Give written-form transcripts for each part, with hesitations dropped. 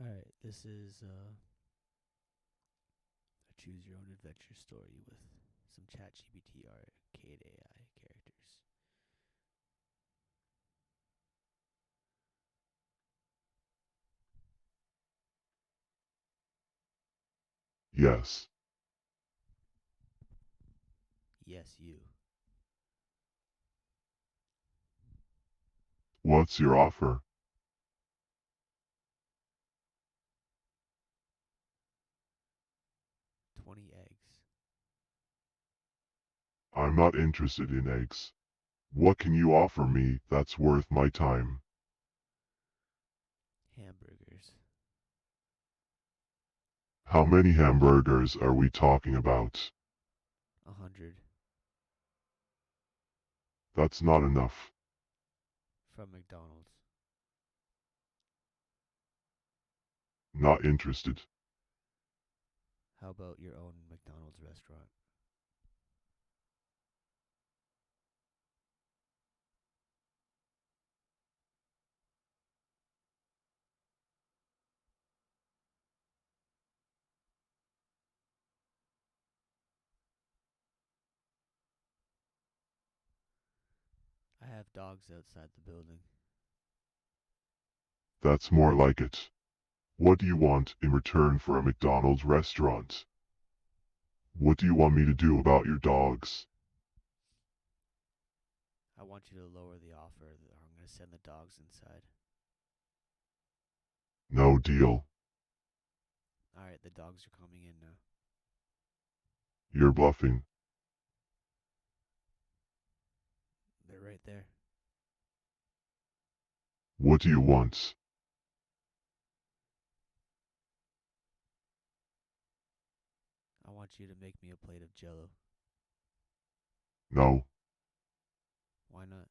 Alright, this is a choose your own adventure story with some ChatGPT arcade AI characters. Yes. Yes, you. What's your offer? 20 eggs. I'm not interested in eggs. What can you offer me that's worth my time? Hamburgers. How many hamburgers are we talking about? 100. That's not enough. From McDonald's. Not interested. How about your own McDonald's restaurant? I have dogs outside the building. That's more like it. What do you want in return for a McDonald's restaurant? What do you want me to do about your dogs? I want you to lower the offer or I'm going to send the dogs inside. No deal. Alright, the dogs are coming in now. You're bluffing. They're right there. What do you want? I want you to make me a plate of jello. No. Why not?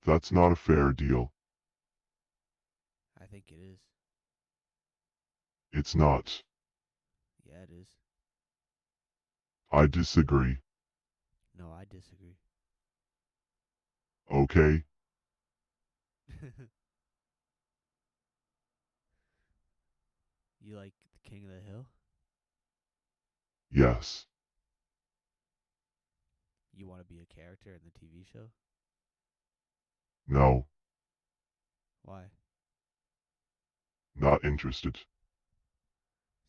That's not a fair deal. I think it is. It's not. Yeah, it is. I disagree. No, I disagree. Okay? You like the King of the Hill? Yes. You want to be a character in the TV show? No. Why? Not interested.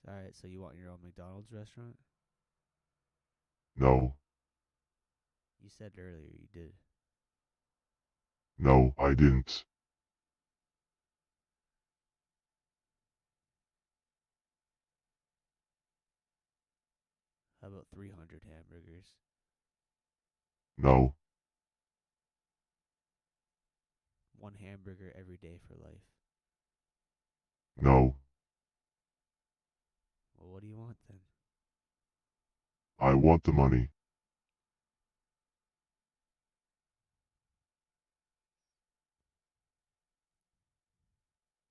Alright, so you want your own McDonald's restaurant? No. You said earlier you did. No, I didn't. How about 300 hamburgers? No. One hamburger every day for life. No. Well, what do you want then? I want the money.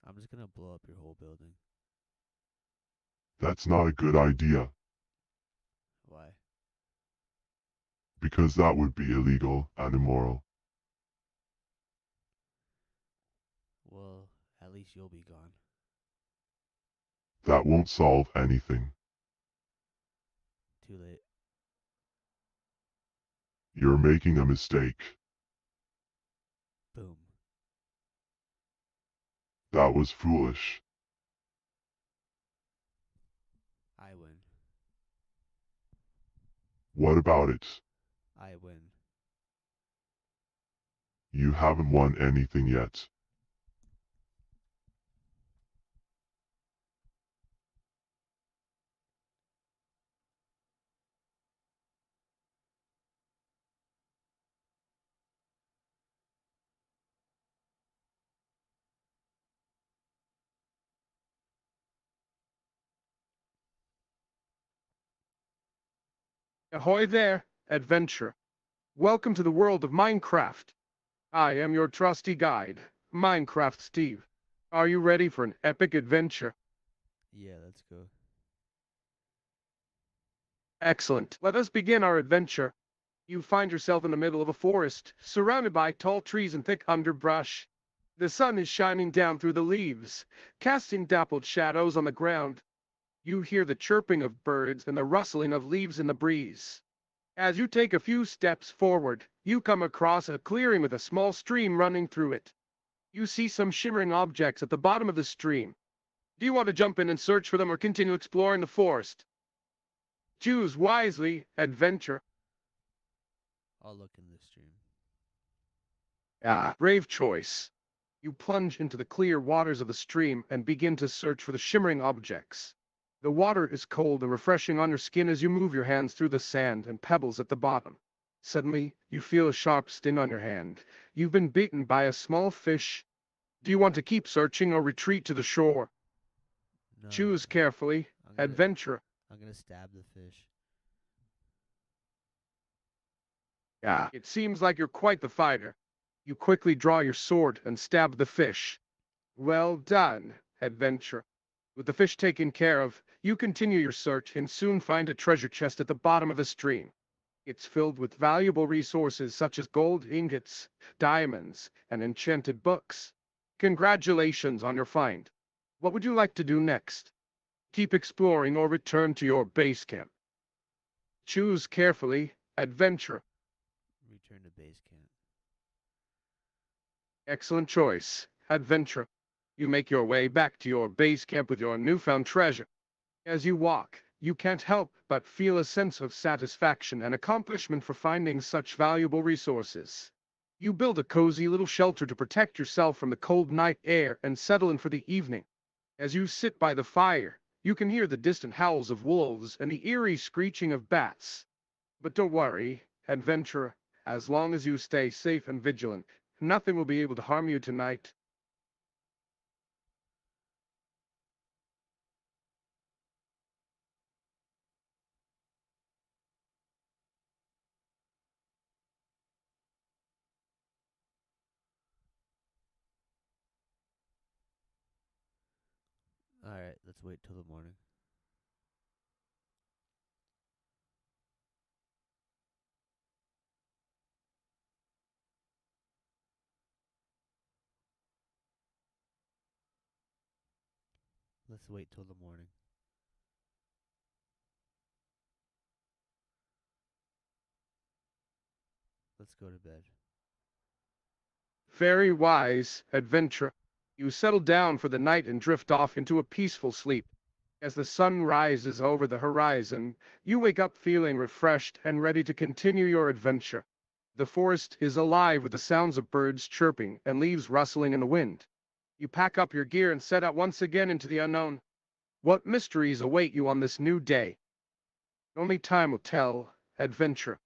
I'm just gonna blow up your whole building. That's not a good idea, Why? because that would be illegal and immoral. Well, at least you'll be gone. That won't solve anything. Too late. You're making a mistake. Boom. That was foolish. I win. What about it? I win. You haven't won anything yet. Ahoy there, adventurer. Welcome to the world of Minecraft. I am your trusty guide, Minecraft Steve. Are you ready for an epic adventure? Yeah, let's go. Excellent. Let us begin our adventure. You find yourself in the middle of a forest, surrounded by tall trees and thick underbrush. The sun is shining down through the leaves, casting dappled shadows on the ground. You hear the chirping of birds and the rustling of leaves in the breeze. As you take a few steps forward, you come across a clearing with a small stream running through it. You see some shimmering objects at the bottom of the stream. Do you want to jump in and search for them or continue exploring the forest? Choose wisely, adventure. I'll look in the stream. Brave choice. You plunge into the clear waters of the stream and begin to search for the shimmering objects. The water is cold and refreshing on your skin as you move your hands through the sand and pebbles at the bottom. Suddenly, you feel a sharp sting on your hand. You've been bitten by a small fish. Do you want to keep searching or retreat to the shore? No. Choose carefully. Adventure. I'm gonna stab the fish. It seems like you're quite the fighter. You quickly draw your sword and stab the fish. Well done, adventure. With the fish taken care of, you continue your search and soon find a treasure chest at the bottom of the stream. It's filled with valuable resources such as gold ingots, diamonds, and enchanted books. Congratulations on your find. What would you like to do next? Keep exploring or return to your base camp? Choose carefully, adventure. Return to base camp. Excellent choice, adventure. You make your way back to your base camp with your newfound treasure. As you walk, you can't help but feel a sense of satisfaction and accomplishment for finding such valuable resources. You build a cozy little shelter to protect yourself from the cold night air and settle in for the evening. As you sit by the fire, you can hear the distant howls of wolves and the eerie screeching of bats. But don't worry, adventurer, as long as you stay safe and vigilant, nothing will be able to harm you tonight. Alright, let's wait till the morning. Let's wait till the morning. Let's go to bed. Very wise, adventurer. You settle down for the night and drift off into a peaceful sleep. As the sun rises over the horizon, you wake up feeling refreshed and ready to continue your adventure. The forest is alive with the sounds of birds chirping and leaves rustling in the wind. You pack up your gear and set out once again into the unknown. What mysteries await you on this new day? Only time will tell, adventure.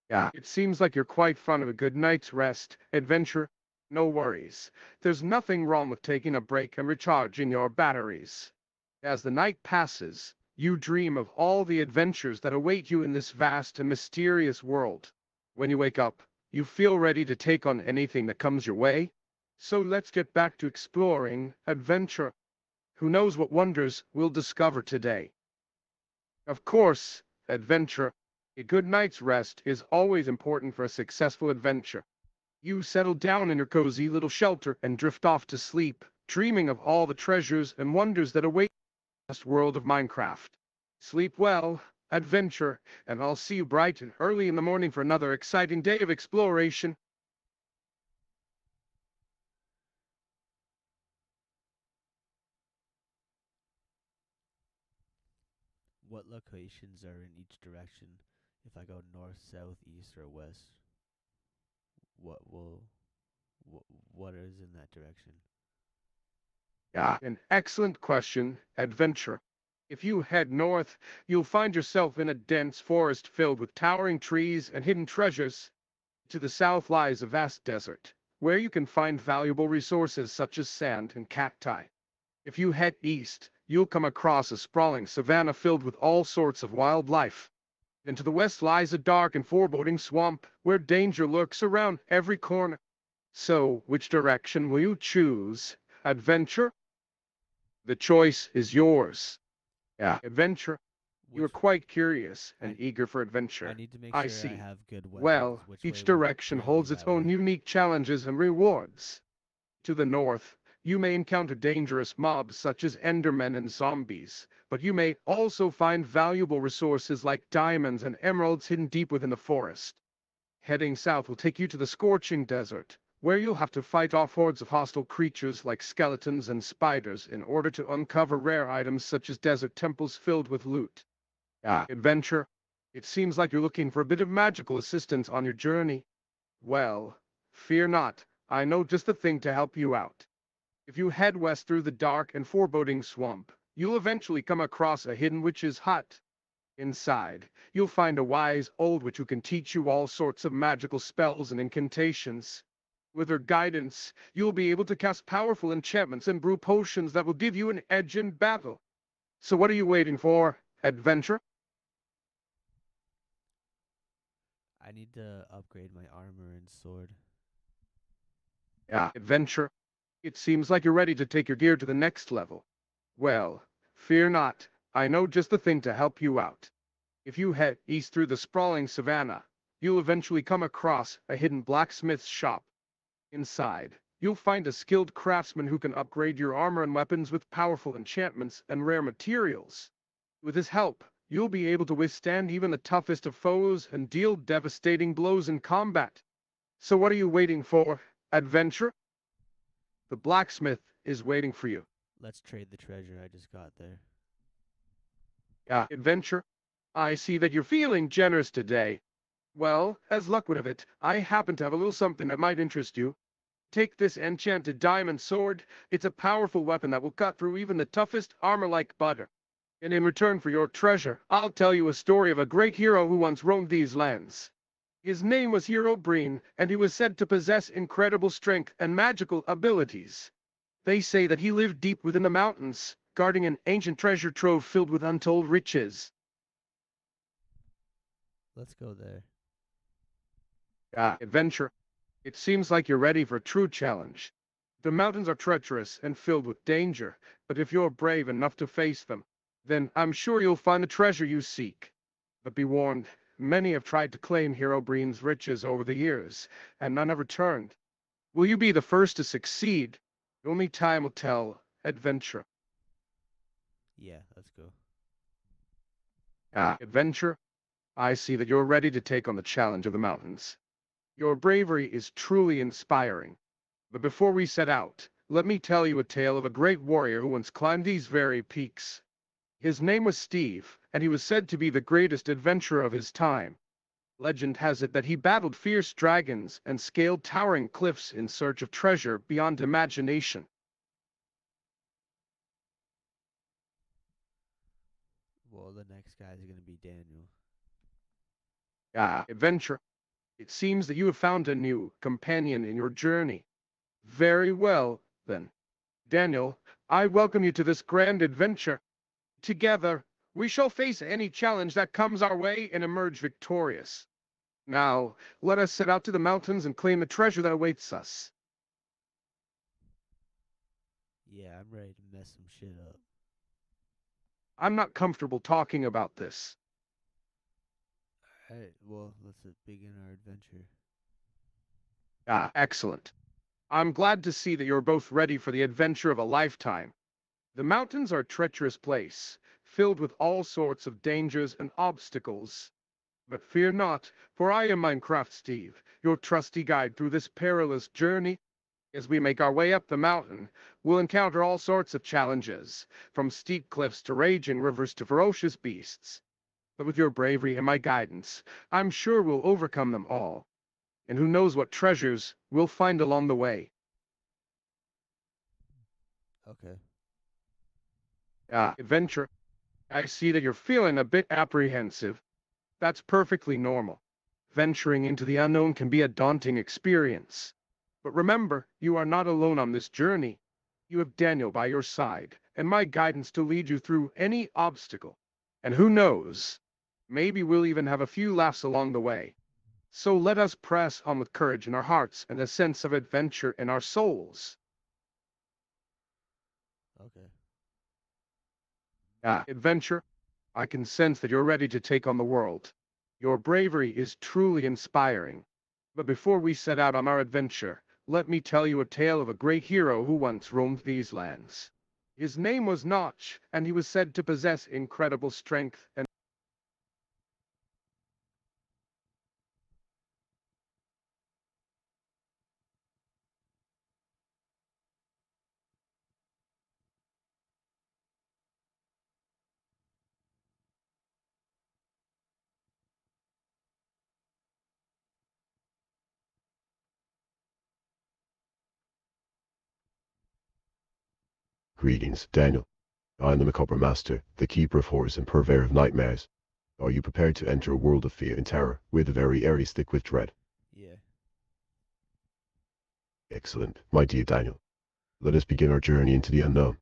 It seems like you're quite fond of a good night's rest, adventure. No worries. There's nothing wrong with taking a break and recharging your batteries. As the night passes, you dream of all the adventures that await you in this vast and mysterious world. When you wake up, you feel ready to take on anything that comes your way. So let's get back to exploring, adventure. Who knows what wonders we'll discover today? Of course, adventure. A good night's rest is always important for a successful adventure. You settle down in your cozy little shelter and drift off to sleep, dreaming of all the treasures and wonders that await the vast world of Minecraft. Sleep well, adventure, and I'll see you bright and early in the morning for another exciting day of exploration. What locations are in each direction? If I go north, south, east, or west, what will what is in that direction? An excellent question, adventure. If you head north, you'll find yourself in a dense forest filled with towering trees and hidden treasures. To the south lies a vast desert, where you can find valuable resources such as sand and cacti. If you head east, you'll come across a sprawling savanna filled with all sorts of wildlife. And to the west lies a dark and foreboding swamp, where danger lurks around every corner. So, which direction will you choose? Adventure? The choice is yours. Adventure. You are Which quite curious and I- eager for adventure. I need to make I sure see. I have good weapons. Well, Which way each would direction bring me holds its that own way? unique challenges and rewards. To the north, you may encounter dangerous mobs such as Endermen and zombies, but you may also find valuable resources like diamonds and emeralds hidden deep within the forest. Heading south will take you to the scorching desert, where you'll have to fight off hordes of hostile creatures like skeletons and spiders in order to uncover rare items such as desert temples filled with loot. Adventure. It seems like you're looking for a bit of magical assistance on your journey. Well, fear not, I know just the thing to help you out. If you head west through the dark and foreboding swamp, you'll eventually come across a hidden witch's hut. Inside, you'll find a wise old witch who can teach you all sorts of magical spells and incantations. With her guidance, you'll be able to cast powerful enchantments and brew potions that will give you an edge in battle. So what are you waiting for, adventure? I need to upgrade my armor and sword. Adventure. It seems like you're ready to take your gear to the next level. Well, fear not, I know just the thing to help you out. If you head east through the sprawling savannah, you'll eventually come across a hidden blacksmith's shop. Inside, you'll find a skilled craftsman who can upgrade your armor and weapons with powerful enchantments and rare materials. With his help, you'll be able to withstand even the toughest of foes and deal devastating blows in combat. So what are you waiting for, adventure? The blacksmith is waiting for you. Let's trade the treasure I just got there. Adventure. I see that you're feeling generous today. Well, as luck would have it, I happen to have a little something that might interest you. Take this enchanted diamond sword. It's a powerful weapon that will cut through even the toughest armor like butter. And in return for your treasure, I'll tell you a story of a great hero who once roamed these lands. His name was Herobrine, and he was said to possess incredible strength and magical abilities. They say that he lived deep within the mountains, guarding an ancient treasure trove filled with untold riches. Let's go there. Adventure. It seems like you're ready for a true challenge. The mountains are treacherous and filled with danger, but if you're brave enough to face them, then I'm sure you'll find the treasure you seek. But be warned, many have tried to claim Herobrine's riches over the years, and none have returned. Will you be the first to succeed? Only time will tell, adventure. Yeah, let's go. Adventure. I see that you're ready to take on the challenge of the mountains. Your bravery is truly inspiring. But before we set out, let me tell you a tale of a great warrior who once climbed these very peaks. His name was Steve, and he was said to be the greatest adventurer of his time. Legend has it that he battled fierce dragons and scaled towering cliffs in search of treasure beyond imagination. Well, the next guy's gonna be Daniel. Adventure. It seems that you have found a new companion in your journey. Very well, then. Daniel, I welcome you to this grand adventure. Together, we shall face any challenge that comes our way and emerge victorious. Now, let us set out to the mountains and claim the treasure that awaits us. Yeah, I'm ready to mess some shit up. I'm not comfortable talking about this. Alright, well, let's begin our adventure. Excellent. I'm glad to see that you're both ready for the adventure of a lifetime. The mountains are a treacherous place, filled with all sorts of dangers and obstacles. But fear not, for I am Minecraft Steve, your trusty guide through this perilous journey. As we make our way up the mountain, we'll encounter all sorts of challenges, from steep cliffs to raging rivers to ferocious beasts. But with your bravery and my guidance, I'm sure we'll overcome them all. And who knows what treasures we'll find along the way. Okay. Adventure. I see that you're feeling a bit apprehensive. That's perfectly normal. Venturing into the unknown can be a daunting experience. But remember, you are not alone on this journey. You have Daniel by your side, and my guidance to lead you through any obstacle. And who knows? Maybe we'll even have a few laughs along the way. So let us press on with courage in our hearts and a sense of adventure in our souls. Okay. Adventure. I can sense that you're ready to take on the world. Your bravery is truly inspiring. But before we set out on our adventure, let me tell you a tale of a great hero who once roamed these lands. His name was Notch, and he was said to possess incredible strength and Greetings, Daniel. I am the Macabre Master, the Keeper of Horrors and Purveyor of Nightmares. Are you prepared to enter a world of fear and terror, where the very air is thick with dread? Yeah. Excellent, my dear Daniel. Let us begin our journey into the unknown.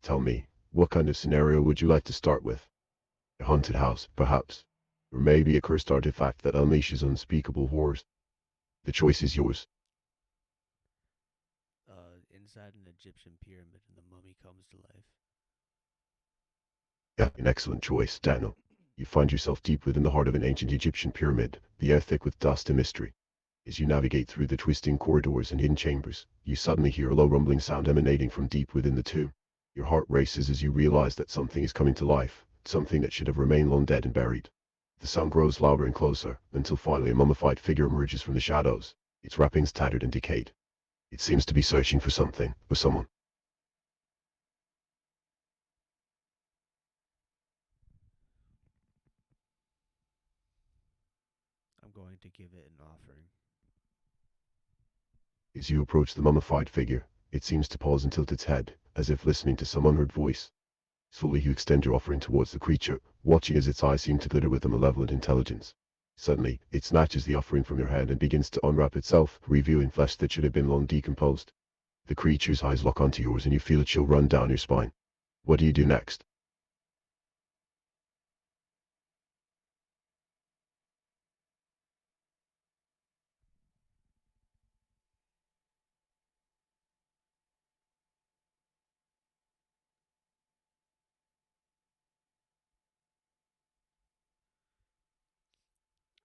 Tell me, what kind of scenario would you like to start with? A haunted house, perhaps? Or maybe a cursed artifact that unleashes unspeakable horrors? The choice is yours. Inside an Egyptian pyramid and the mummy comes to life. Yeah, an excellent choice, Daniel. You find yourself deep within the heart of an ancient Egyptian pyramid, the air thick with dust and mystery. As you navigate through the twisting corridors and hidden chambers, you suddenly hear a low rumbling sound emanating from deep within the tomb. Your heart races as you realize that something is coming to life, something that should have remained long dead and buried. The sound grows louder and closer, until finally a mummified figure emerges from the shadows, its wrappings tattered and decayed. It seems to be searching for something, or someone. I'm going to give it an offering. As you approach the mummified figure, it seems to pause and tilt its head, as if listening to some unheard voice. Slowly you extend your offering towards the creature, watching as its eyes seem to glitter with a malevolent intelligence. Suddenly, it snatches the offering from your hand and begins to unwrap itself, revealing flesh that should have been long decomposed. The creature's eyes lock onto yours and you feel a chill run down your spine. What do you do next?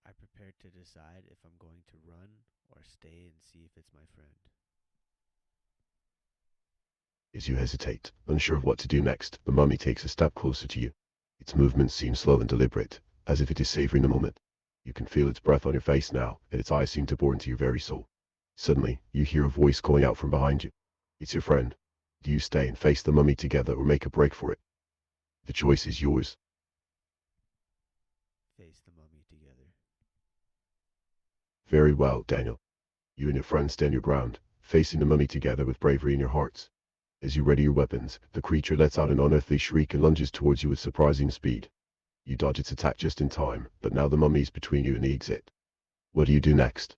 I prepare to decide if I'm going to run or stay and see if it's my friend. As you hesitate, unsure of what to do next, the mummy takes a step closer to you. Its movements seem slow and deliberate, as if it is savoring the moment. You can feel its breath on your face now, and its eyes seem to bore into your very soul. Suddenly, you hear a voice calling out from behind you. It's your friend. Do you stay and face the mummy together or make a break for it? The choice is yours. Face the mummy together. Very well, Daniel. You and your friend stand your ground, facing the mummy together with bravery in your hearts. As you ready your weapons, the creature lets out an unearthly shriek and lunges towards you with surprising speed. You dodge its attack just in time, but now the mummy is between you and the exit. What do you do next?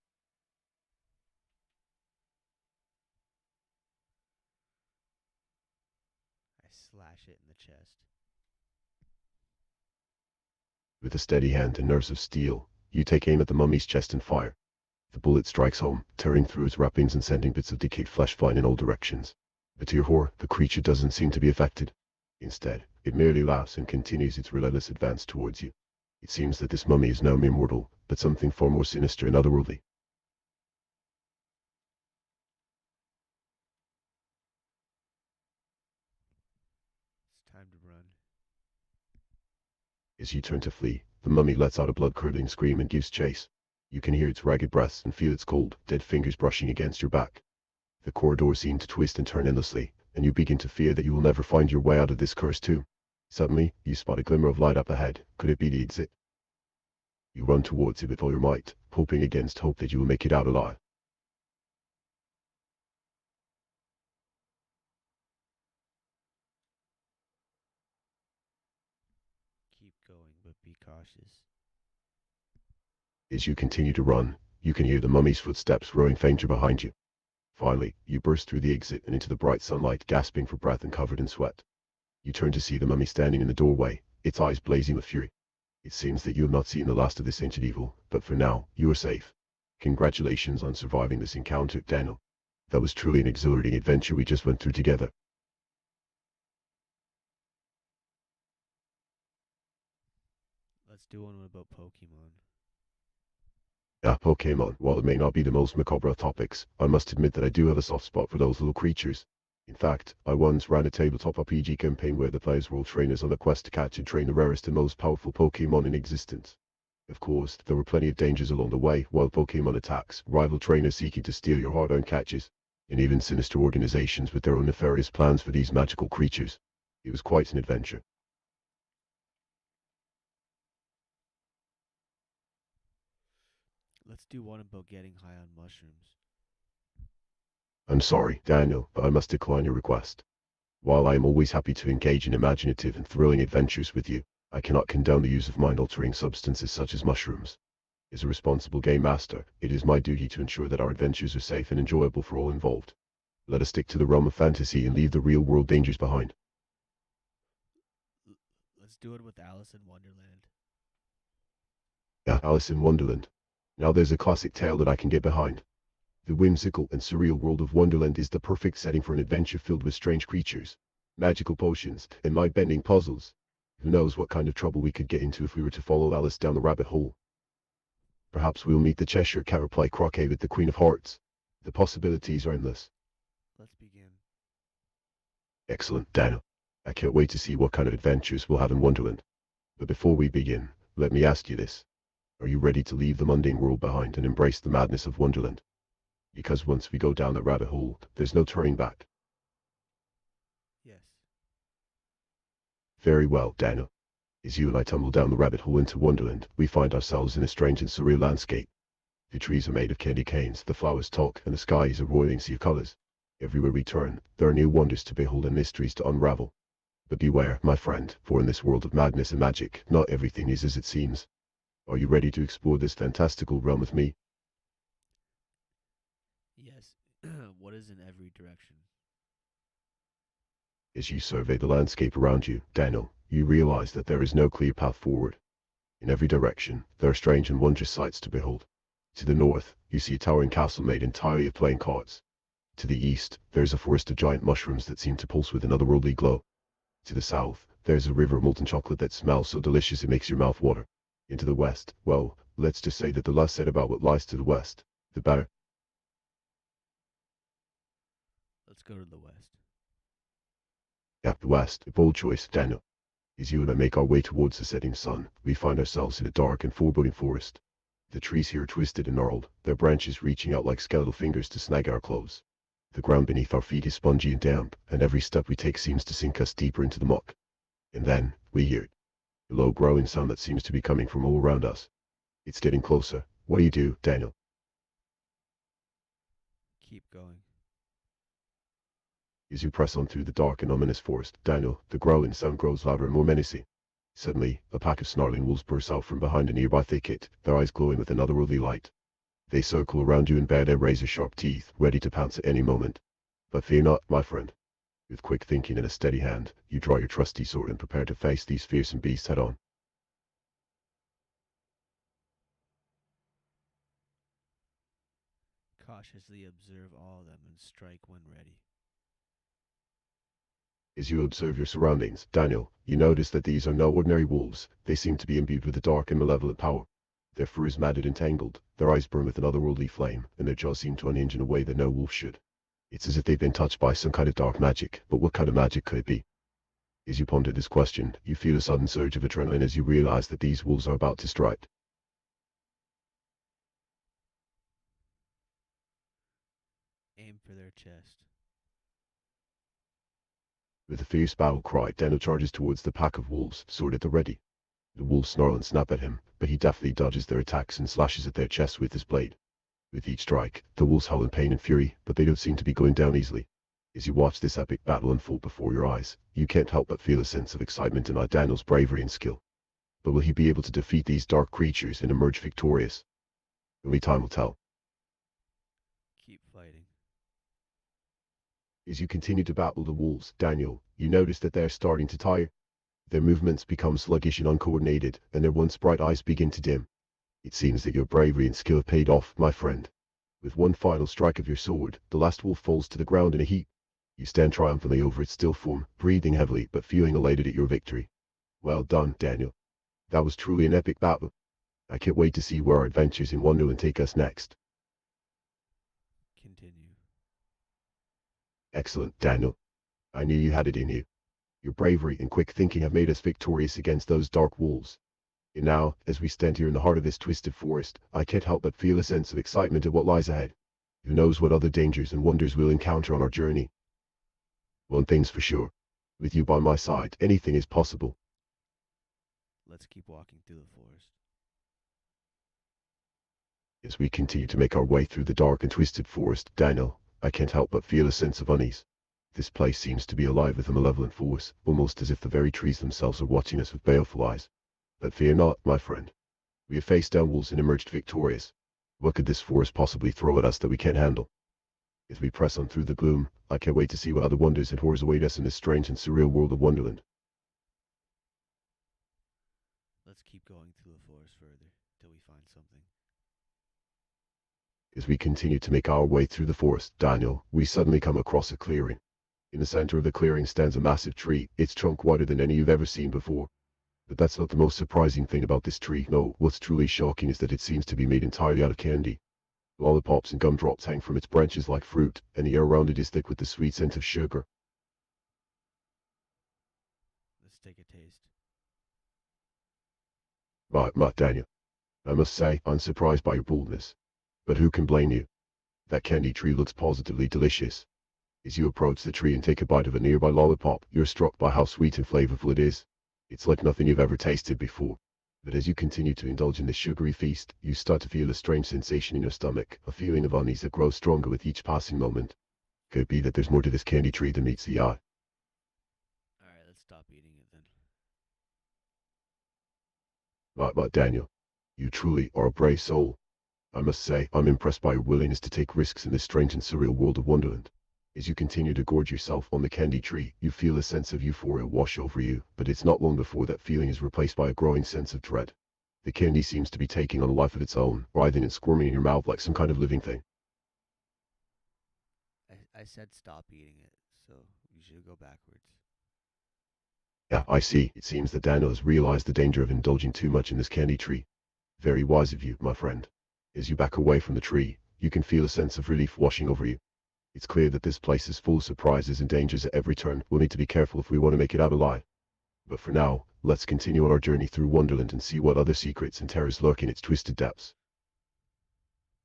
I slash it in the chest. With a steady hand and nerves of steel, you take aim at the mummy's chest and fire. The bullet strikes home, tearing through its wrappings and sending bits of decayed flesh flying in all directions. But to your horror, the creature doesn't seem to be affected. Instead, it merely laughs and continues its relentless advance towards you. It seems that this mummy is no mere mortal, but something far more sinister and otherworldly. It's time to run. As you turn to flee, the mummy lets out a blood-curdling scream and gives chase. You can hear its ragged breaths and feel its cold, dead fingers brushing against your back. The corridors seem to twist and turn endlessly, and you begin to fear that you will never find your way out of this cursed tomb. Suddenly, you spot a glimmer of light up ahead. Could it be the exit? You run towards it with all your might, hoping against hope that you will make it out alive. Keep going, but be cautious. As you continue to run, you can hear the mummy's footsteps growing fainter behind you. Finally, you burst through the exit and into the bright sunlight, gasping for breath and covered in sweat. You turn to see the mummy standing in the doorway, its eyes blazing with fury. It seems that you have not seen the last of this ancient evil, but for now, you are safe. Congratulations on surviving this encounter, Daniel. That was truly an exhilarating adventure we just went through together. Let's do one about Pokemon. Pokemon, while it may not be the most macabre of topics, I must admit that I do have a soft spot for those little creatures. In fact, I once ran a tabletop RPG campaign where the players were all trainers on a quest to catch and train the rarest and most powerful Pokemon in existence. Of course, there were plenty of dangers along the way, wild Pokemon attacks, rival trainers seeking to steal your hard-earned catches, and even sinister organizations with their own nefarious plans for these magical creatures. It was quite an adventure. Let's do one about getting high on mushrooms. I'm sorry, Daniel, but I must decline your request. While I am always happy to engage in imaginative and thrilling adventures with you, I cannot condone the use of mind-altering substances such as mushrooms. As a responsible game master, it is my duty to ensure that our adventures are safe and enjoyable for all involved. Let us stick to the realm of fantasy and leave the real-world dangers behind. Let's do it with Alice in Wonderland. Yeah, Alice in Wonderland. Now there's a classic tale that I can get behind. The whimsical and surreal world of Wonderland is the perfect setting for an adventure filled with strange creatures, magical potions, and mind-bending puzzles. Who knows what kind of trouble we could get into if we were to follow Alice down the rabbit hole. Perhaps we'll meet the Cheshire Cat or play croquet with the Queen of Hearts. The possibilities are endless. Let's begin. Excellent, Daniel. I can't wait to see what kind of adventures we'll have in Wonderland. But before we begin, let me ask you this. Are you ready to leave the mundane world behind and embrace the madness of Wonderland? Because once we go down that rabbit hole, there's no turning back. Yes. Very well, Daniel. As you and I tumble down the rabbit hole into Wonderland, we find ourselves in a strange and surreal landscape. The trees are made of candy canes, the flowers talk, and the sky is a roiling sea of colors. Everywhere we turn, there are new wonders to behold and mysteries to unravel. But beware, my friend, for in this world of madness and magic, not everything is as it seems. Are you ready to explore this fantastical realm with me? Yes. What is in every direction? As you survey the landscape around you, Daniel, you realize that there is no clear path forward. In every direction, there are strange and wondrous sights to behold. To the north, you see a towering castle made entirely of playing cards. To the east, there is a forest of giant mushrooms that seem to pulse with an otherworldly glow. To the south, there is a river of molten chocolate that smells so delicious it makes your mouth water. And to the west, well, let's just say that the less said about what lies to the west, the better. Let's go to the west. Yeah, the west, a bold choice, Daniel. As you and I make our way towards the setting sun, we find ourselves in a dark and foreboding forest. The trees here are twisted and gnarled, their branches reaching out like skeletal fingers to snag our clothes. The ground beneath our feet is spongy and damp, and every step we take seems to sink us deeper into the muck. And then, we hear it. A low growling sound that seems to be coming from all around us. It's getting closer. What do, Daniel? Keep going. As you press on through the dark and ominous forest, Daniel, the growling sound grows louder and more menacing. Suddenly, a pack of snarling wolves bursts out from behind a nearby thicket, their eyes glowing with an otherworldly light. They circle around you and bare their razor-sharp teeth, ready to pounce at any moment. But fear not, my friend. With quick thinking and a steady hand, you draw your trusty sword and prepare to face these fearsome beasts head-on. Cautiously observe all of them and strike when ready. As you observe your surroundings, Daniel, you notice that these are no ordinary wolves. They seem to be imbued with a dark and malevolent power. Their fur is matted and tangled, their eyes burn with an otherworldly flame, and their jaws seem to unhinge in a way that no wolf should. It's as if they've been touched by some kind of dark magic, but what kind of magic could it be? As you ponder this question, you feel a sudden surge of adrenaline as you realize that these wolves are about to strike. Aim for their chest. With a fierce battle cry, Daniel charges towards the pack of wolves, sword at the ready. The wolves snarl and snap at him, but he deftly dodges their attacks and slashes at their chests with his blade. With each strike, the wolves howl in pain and fury, but they don't seem to be going down easily. As you watch this epic battle unfold before your eyes, you can't help but feel a sense of excitement in Daniel's bravery and skill. But will he be able to defeat these dark creatures and emerge victorious? Only time will tell. Keep fighting. As you continue to battle the wolves, Daniel, you notice that they're starting to tire. Their movements become sluggish and uncoordinated, and their once bright eyes begin to dim. It seems that your bravery and skill have paid off, my friend. With one final strike of your sword, the last wolf falls to the ground in a heap. You stand triumphantly over its still form, breathing heavily but feeling elated at your victory. Well done, Daniel. That was truly an epic battle. I can't wait to see where our adventures in Wonderland take us next. Continue. Excellent, Daniel. I knew you had it in you. Your bravery and quick thinking have made us victorious against those dark wolves. And now, as we stand here in the heart of this twisted forest, I can't help but feel a sense of excitement at what lies ahead. Who knows what other dangers and wonders we'll encounter on our journey? One thing's for sure. With you by my side, anything is possible. Let's keep walking through the forest. As we continue to make our way through the dark and twisted forest, Daniel, I can't help but feel a sense of unease. This place seems to be alive with a malevolent force, almost as if the very trees themselves are watching us with baleful eyes. But fear not, my friend. We have faced down wolves and emerged victorious. What could this forest possibly throw at us that we can't handle? As we press on through the gloom, I can't wait to see what other wonders and horrors await us in this strange and surreal world of Wonderland. Let's keep going through the forest further till we find something. As we continue to make our way through the forest, Daniel, we suddenly come across a clearing. In the center of the clearing stands a massive tree, its trunk wider than any you've ever seen before. But that's not the most surprising thing about this tree. No, what's truly shocking is that it seems to be made entirely out of candy. Lollipops and gumdrops hang from its branches like fruit, and the air around it is thick with the sweet scent of sugar. Let's take a taste. My, Daniel, I must say, I'm surprised by your boldness. But who can blame you? That candy tree looks positively delicious. As you approach the tree and take a bite of a nearby lollipop, you're struck by how sweet and flavorful it is. It's like nothing you've ever tasted before. But as you continue to indulge in this sugary feast, you start to feel a strange sensation in your stomach, a feeling of unease that grows stronger with each passing moment. Could it be that there's more to this candy tree than meets the eye? Alright, let's stop eating it then. My, Daniel, you truly are a brave soul. I must say, I'm impressed by your willingness to take risks in this strange and surreal world of Wonderland. As you continue to gorge yourself on the candy tree, you feel a sense of euphoria wash over you, but it's not long before that feeling is replaced by a growing sense of dread. The candy seems to be taking on a life of its own, writhing and squirming in your mouth like some kind of living thing. I said stop eating it, so you should go backwards. Yeah, I see. It seems that Daniel has realized the danger of indulging too much in this candy tree. Very wise of you, my friend. As you back away from the tree, you can feel a sense of relief washing over you. It's clear that this place is full of surprises and dangers at every turn. We'll need to be careful if we want to make it out alive. But for now, let's continue on our journey through Wonderland and see what other secrets and terrors lurk in its twisted depths.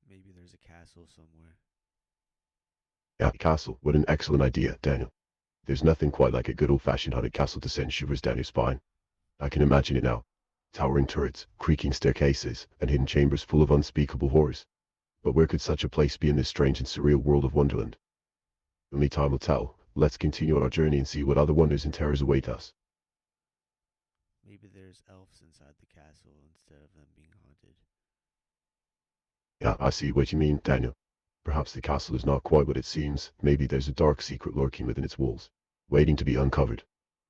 Maybe there's a castle somewhere. Yeah, a castle. What an excellent idea, Daniel. There's nothing quite like a good old-fashioned haunted castle to send shivers down your spine. I can imagine it now. Towering turrets, creaking staircases, and hidden chambers full of unspeakable horrors. But where could such a place be in this strange and surreal world of Wonderland? Only time will tell. Let's continue on our journey and see what other wonders and terrors await us. Maybe there's elves inside the castle instead of them being haunted. Yeah, I see what you mean, Daniel. Perhaps the castle is not quite what it seems. Maybe there's a dark secret lurking within its walls, waiting to be uncovered.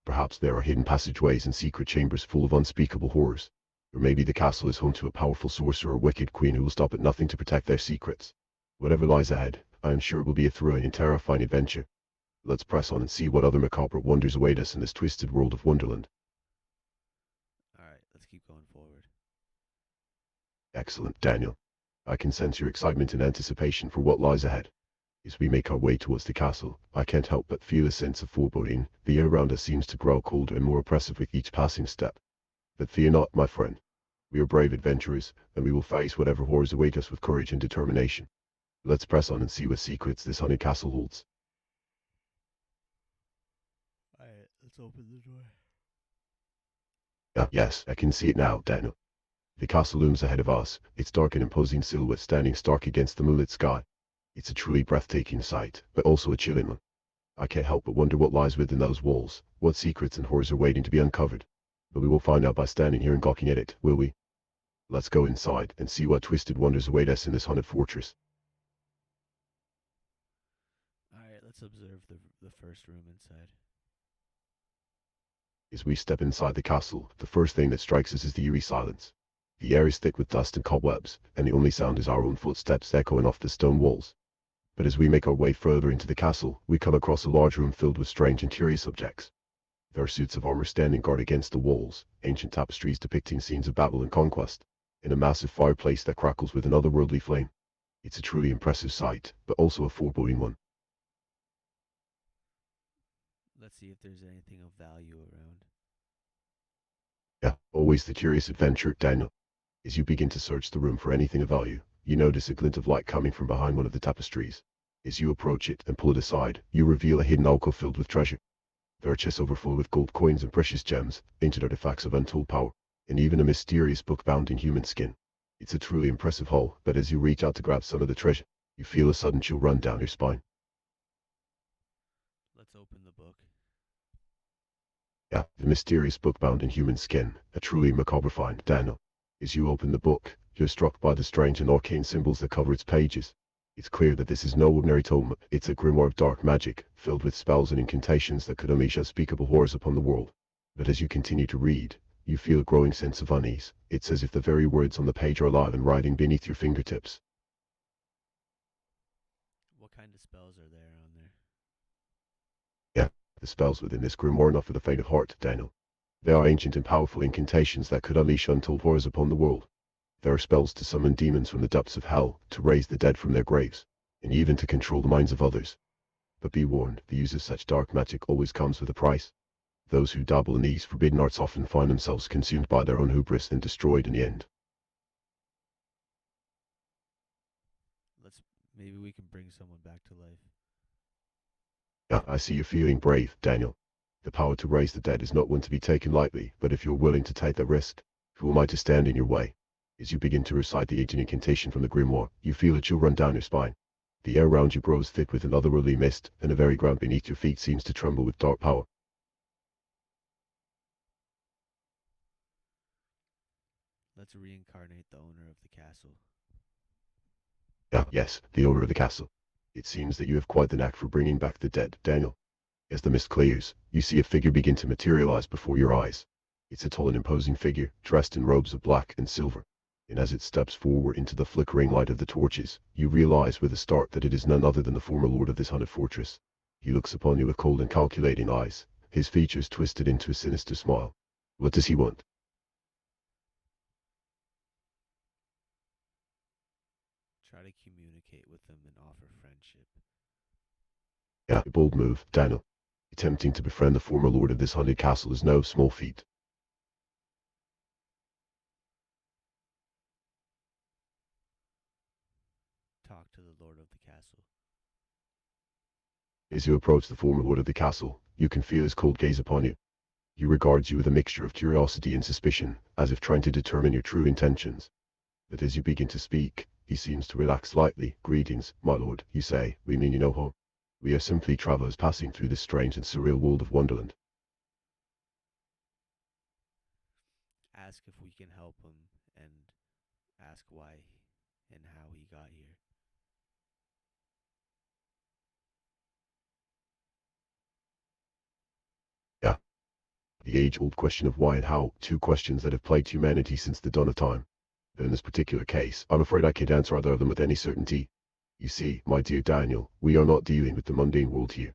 Perhaps there are hidden passageways and secret chambers full of unspeakable horrors. Or maybe the castle is home to a powerful sorcerer or wicked queen who will stop at nothing to protect their secrets. Whatever lies ahead, I am sure it will be a thrilling and terrifying adventure. Let's press on and see what other macabre wonders await us in this twisted world of Wonderland. Alright, let's keep going forward. Excellent, Daniel. I can sense your excitement and anticipation for what lies ahead. As we make our way towards the castle, I can't help but feel a sense of foreboding. The air around us seems to grow colder and more oppressive with each passing step. But fear not, my friend. We are brave adventurers, and we will face whatever horrors await us with courage and determination. Let's press on and see what secrets this haunted castle holds. Alright, let's open the door. Yes, I can see it now, Daniel. The castle looms ahead of us, its dark and imposing silhouette standing stark against the moonlit sky. It's a truly breathtaking sight, but also a chilling one. I can't help but wonder what lies within those walls, what secrets and horrors are waiting to be uncovered. But we won't find out by standing here and gawking at it, will we? Let's go inside and see what twisted wonders await us in this haunted fortress. Alright, let's observe the first room inside. As we step inside the castle, the first thing that strikes us is the eerie silence. The air is thick with dust and cobwebs, and the only sound is our own footsteps echoing off the stone walls. But as we make our way further into the castle, we come across a large room filled with strange and curious objects. There are suits of armor standing guard against the walls, ancient tapestries depicting scenes of battle and conquest, in a massive fireplace that crackles with an otherworldly flame. It's a truly impressive sight, but also a foreboding one. Let's see if there's anything of value around. Yeah, always the curious adventure, Daniel. As you begin to search the room for anything of value, you notice a glint of light coming from behind one of the tapestries. As you approach it and pull it aside, you reveal a hidden alcove filled with treasure. There are chests overflow with gold coins and precious gems, ancient artifacts of untold power, and even a mysterious book bound in human skin. It's a truly impressive haul, but as you reach out to grab some of the treasure, you feel a sudden chill run down your spine. Let's open the book. Yeah, the mysterious book bound in human skin, a truly macabre find, Daniel. As you open the book, you're struck by the strange and arcane symbols that cover its pages. It's clear that this is no ordinary tome, it's a grimoire of dark magic, filled with spells and incantations that could unleash unspeakable horrors upon the world. But as you continue to read, you feel a growing sense of unease. It's as if the very words on the page are alive and writing beneath your fingertips. What kind of spells are there on there? Yeah, the spells within this grimoire are not for the faint of heart, Daniel. They are ancient and powerful incantations that could unleash untold horrors upon the world. There are spells to summon demons from the depths of hell, to raise the dead from their graves, and even to control the minds of others. But be warned, the use of such dark magic always comes with a price. Those who dabble in these forbidden arts often find themselves consumed by their own hubris and destroyed in the end. Maybe we can bring someone back to life. Yeah, I see you're feeling brave, Daniel. The power to raise the dead is not one to be taken lightly, but if you're willing to take that risk, who am I to stand in your way? As you begin to recite the ancient incantation from the grimoire, you feel a chill run down your spine. The air around you grows thick with an otherworldly mist, and the very ground beneath your feet seems to tremble with dark power. Let's reincarnate the owner of the castle. Ah, yes, the owner of the castle. It seems that you have quite the knack for bringing back the dead, Daniel. As the mist clears, you see a figure begin to materialize before your eyes. It's a tall and imposing figure, dressed in robes of black and silver. And as it steps forward into the flickering light of the torches, you realize with a start that it is none other than the former lord of this haunted fortress. He looks upon you with cold and calculating eyes, his features twisted into a sinister smile. What does he want? Try to communicate with them and offer friendship. Yeah, a bold move, Daniel. Attempting to befriend the former lord of this haunted castle is no small feat. Talk to the lord of the castle. As you approach the former lord of the castle, you can feel his cold gaze upon you. He regards you with a mixture of curiosity and suspicion, as if trying to determine your true intentions. But as you begin to speak, he seems to relax slightly. Greetings, my lord, you say. We mean you no harm. We are simply travelers passing through this strange and surreal world of Wonderland. Ask if we can help him, and ask why and how he got here. Yeah. The age-old question of why and how, two questions that have plagued humanity since the dawn of time. But in this particular case, I'm afraid I can't answer either of them with any certainty. You see, my dear Daniel, we are not dealing with the mundane world here.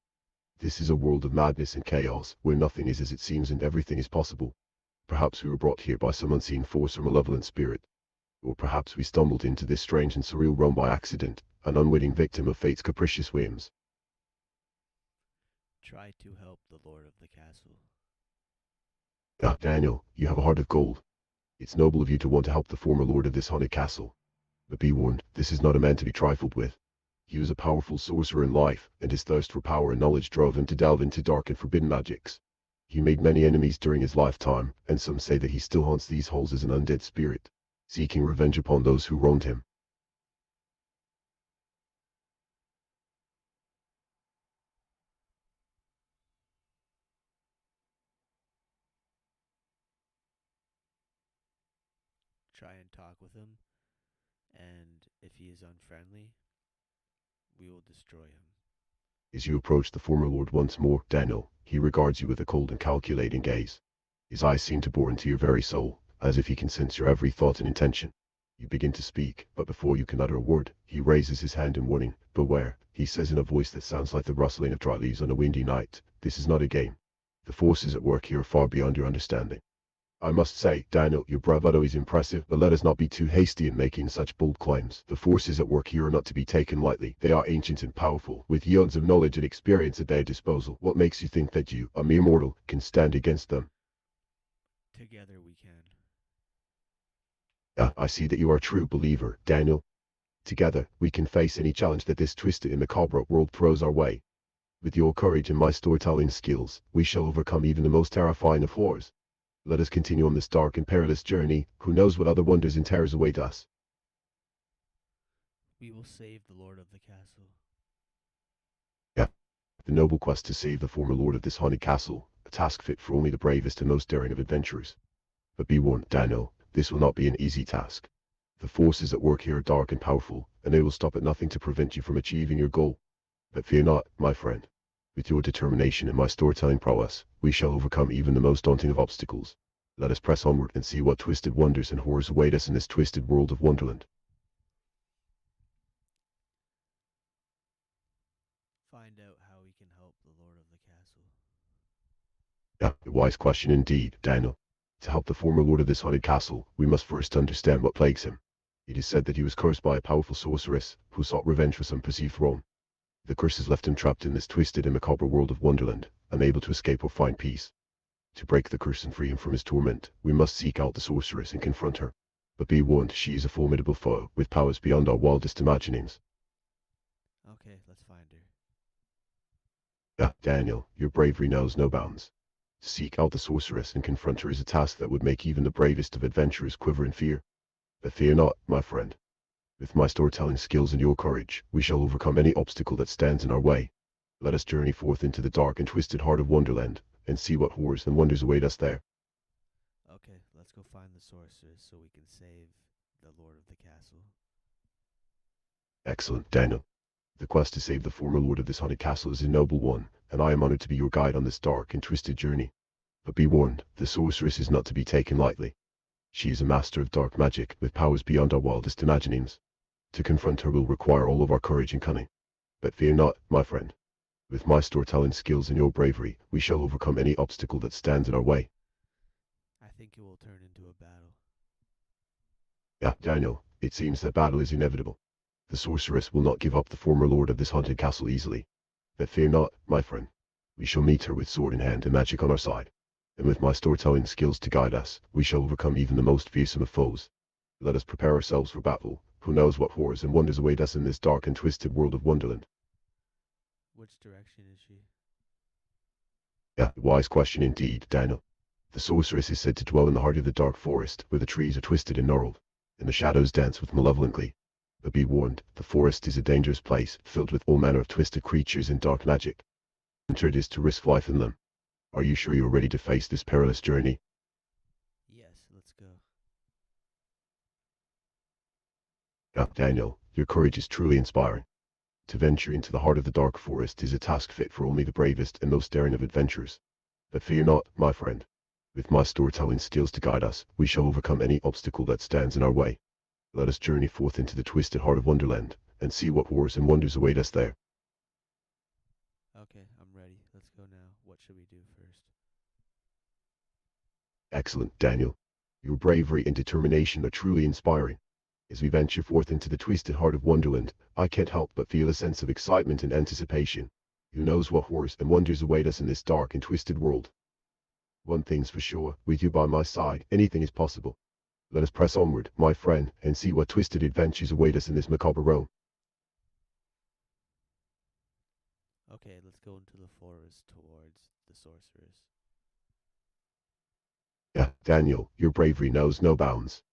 This is a world of madness and chaos, where nothing is as it seems and everything is possible. Perhaps we were brought here by some unseen force or malevolent spirit. Or perhaps we stumbled into this strange and surreal realm by accident, an unwitting victim of fate's capricious whims. Try to help the lord of the castle. Ah, Daniel, you have a heart of gold. It's noble of you to want to help the former lord of this haunted castle. But be warned, this is not a man to be trifled with. He was a powerful sorcerer in life, and his thirst for power and knowledge drove him to delve into dark and forbidden magics. He made many enemies during his lifetime, and some say that he still haunts these halls as an undead spirit, seeking revenge upon those who wronged him. Try and talk with him, and if he is unfriendly, we will destroy him. As you approach the former lord once more, Daniel, he regards you with a cold and calculating gaze. His eyes seem to bore into your very soul, as if he can sense your every thought and intention. You begin to speak, but before you can utter a word, he raises his hand in warning. Beware, he says in a voice that sounds like the rustling of dry leaves on a windy night. This is not a game. The forces at work here are far beyond your understanding. I must say, Daniel, your bravado is impressive, but let us not be too hasty in making such bold claims. The forces at work here are not to be taken lightly. They are ancient and powerful, with eons of knowledge and experience at their disposal. What makes you think that you, a mere mortal, can stand against them? Together we can. I see that you are a true believer, Daniel. Together, we can face any challenge that this twisted and macabre world throws our way. With your courage and my storytelling skills, we shall overcome even the most terrifying of horrors. Let us continue on this dark and perilous journey. Who knows what other wonders and terrors await us? We will save the Lord of the castle. The noble quest to save the former lord of this haunted castle, a task fit for only the bravest and most daring of adventurers. But be warned, Daniel, this will not be an easy task. The forces at work here are dark and powerful, and they will stop at nothing to prevent you from achieving your goal. But fear not, my friend. With your determination and my storytelling prowess, we shall overcome even the most daunting of obstacles. Let us press onward and see what twisted wonders and horrors await us in this twisted world of Wonderland. Find out how we can help the Lord of the castle. A wise question indeed, Daniel. To help the former lord of this haunted castle, we must first understand what plagues him. It is said that he was cursed by a powerful sorceress, who sought revenge for some perceived wrong. The curse has left him trapped in this twisted and macabre world of Wonderland, unable to escape or find peace. To break the curse and free him from his torment, we must seek out the sorceress and confront her. But be warned, she is a formidable foe, with powers beyond our wildest imaginings. Okay, let's find her. Daniel, your bravery knows no bounds. To seek out the sorceress and confront her is a task that would make even the bravest of adventurers quiver in fear. But fear not, my friend. With my storytelling skills and your courage, we shall overcome any obstacle that stands in our way. Let us journey forth into the dark and twisted heart of Wonderland, and see what horrors and wonders await us there. Okay, let's go find the sorceress so we can save the Lord of the castle. Excellent, Daniel. The quest to save the former lord of this haunted castle is a noble one, and I am honored to be your guide on this dark and twisted journey. But be warned, the sorceress is not to be taken lightly. She is a master of dark magic, with powers beyond our wildest imaginings. To confront her will require all of our courage and cunning. But fear not, my friend. With my storytelling skills and your bravery, we shall overcome any obstacle that stands in our way. I think it will turn into a battle. Daniel, it seems that battle is inevitable. The sorceress will not give up the former lord of this haunted castle easily. But fear not, my friend. We shall meet her with sword in hand and magic on our side. And with my storytelling skills to guide us, we shall overcome even the most fearsome of foes. Let us prepare ourselves for battle. Who knows what horrors and wonders await us in this dark and twisted world of Wonderland? Which direction is she? Wise question indeed, Daniel. The sorceress is said to dwell in the heart of the dark forest, where the trees are twisted and gnarled, and the shadows dance with malevolent glee. But be warned, the forest is a dangerous place, filled with all manner of twisted creatures and dark magic. Enter it is to risk life in them. Are you sure you are ready to face this perilous journey? Yes, let's go. Daniel, your courage is truly inspiring. To venture into the heart of the dark forest is a task fit for only the bravest and most daring of adventurers. But fear not, my friend. With my storytelling skills to guide us, we shall overcome any obstacle that stands in our way. Let us journey forth into the twisted heart of Wonderland, and see what horrors and wonders await us there. Okay, I'm ready. Let's go now. What should we do first? Excellent, Daniel. Your bravery and determination are truly inspiring. As we venture forth into the twisted heart of Wonderland, I can't help but feel a sense of excitement and anticipation. Who knows what horrors and wonders await us in this dark and twisted world? One thing's for sure, with you by my side, anything is possible. Let us press onward, my friend, and see what twisted adventures await us in this macabre realm. Okay, let's go into the forest towards the sorceress. Daniel, your bravery knows no bounds.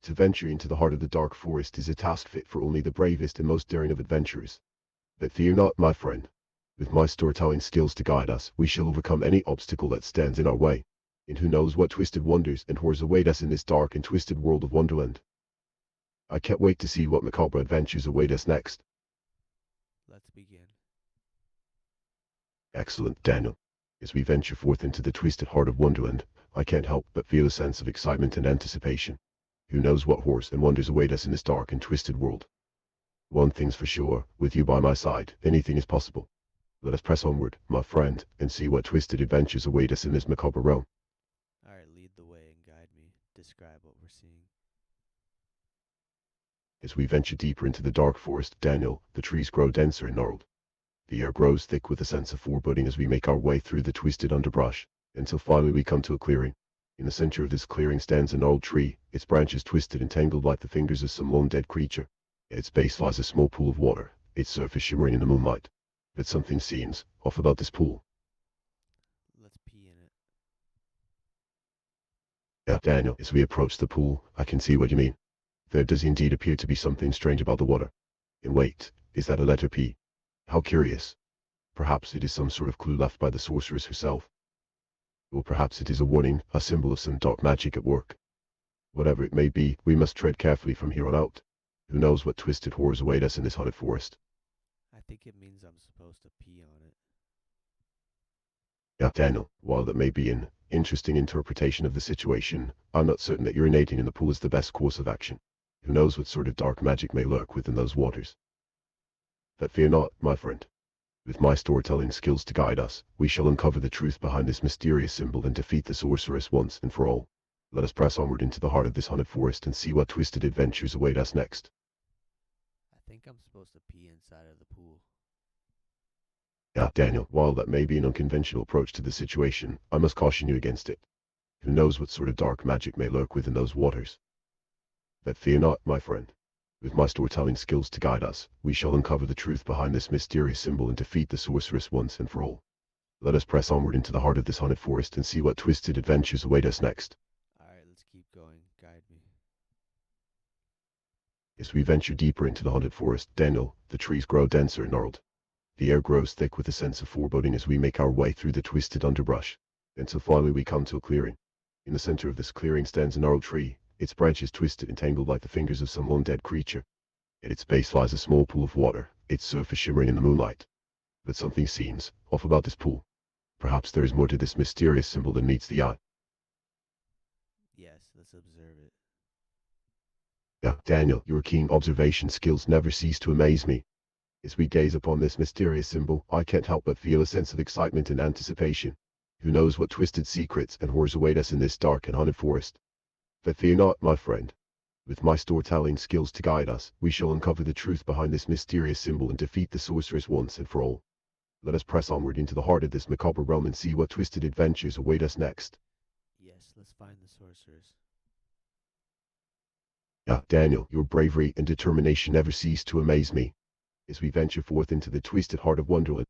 To venture into the heart of the dark forest is a task fit for only the bravest and most daring of adventurers. But fear not, my friend. With my storytelling skills to guide us, we shall overcome any obstacle that stands in our way. And who knows what twisted wonders and horrors await us in this dark and twisted world of Wonderland. I can't wait to see what macabre adventures await us next. Let's begin. Excellent, Daniel. As we venture forth into the twisted heart of Wonderland, I can't help but feel a sense of excitement and anticipation. Who knows what horrors and wonders await us in this dark and twisted world? One thing's for sure, with you by my side, anything is possible. Let us press onward, my friend, and see what twisted adventures await us in this macabre realm. Alright, lead the way and guide describe what we're seeing. As we venture deeper into the dark forest, Daniel, the trees grow denser and gnarled. The air grows thick with a sense of foreboding as we make our way through the twisted underbrush, until finally we come to a clearing. In the center of this clearing stands an old tree, its branches twisted and tangled like the fingers of some lone dead creature. At its base lies a small pool of water, its surface shimmering in the moonlight. But something seems off about this pool. Let's pee in it. Yeah, Daniel, as we approach the pool, I can see what you mean. There does indeed appear to be something strange about the water. And wait, is that a letter P? How curious. Perhaps it is some sort of clue left by the sorceress herself. Or perhaps it is a warning, a symbol of some dark magic at work. Whatever it may be, we must tread carefully from here on out. Who knows what twisted horrors await us in this haunted forest. I think it means I'm supposed to pee on it. Yeah, Daniel, while that may be an interesting interpretation of the situation, I'm not certain that urinating in the pool is the best course of action. Who knows what sort of dark magic may lurk within those waters. But fear not, my friend. With my storytelling skills to guide us, we shall uncover the truth behind this mysterious symbol and defeat the sorceress once and for all. Let us press onward into the heart of this haunted forest and see what twisted adventures await us next. I think I'm supposed to pee inside of the pool. Yeah, Daniel, while that may be an unconventional approach to the situation, I must caution you against it. Who knows what sort of dark magic may lurk within those waters. But fear not, my friend. With my storytelling skills to guide us, we shall uncover the truth behind this mysterious symbol and defeat the sorceress once and for all. Let us press onward into the heart of this haunted forest and see what twisted adventures await us next. Alright, let's keep going. Guide me. As we venture deeper into the haunted forest, Daniel, the trees grow denser and gnarled. The air grows thick with a sense of foreboding as we make our way through the twisted underbrush, until finally we come to a clearing. In the center of this clearing stands a gnarled tree, its branches twisted and tangled like the fingers of some long dead creature. At its base lies a small pool of water, its surface shimmering in the moonlight. But something seems off about this pool. Perhaps there is more to this mysterious symbol than meets the eye. Yes, let's observe it. Yeah, Daniel, your keen observation skills never cease to amaze me. As we gaze upon this mysterious symbol, I can't help but feel a sense of excitement and anticipation. Who knows what twisted secrets and horrors await us in this dark and haunted forest. But fear not, my friend. With my storytelling skills to guide us, we shall uncover the truth behind this mysterious symbol and defeat the sorceress once and for all. Let us press onward into the heart of this macabre realm and see what twisted adventures await us next. Yes, let's find the sorceress. Yeah, Daniel, your bravery and determination never cease to amaze me. As we venture forth into the twisted heart of Wonderland,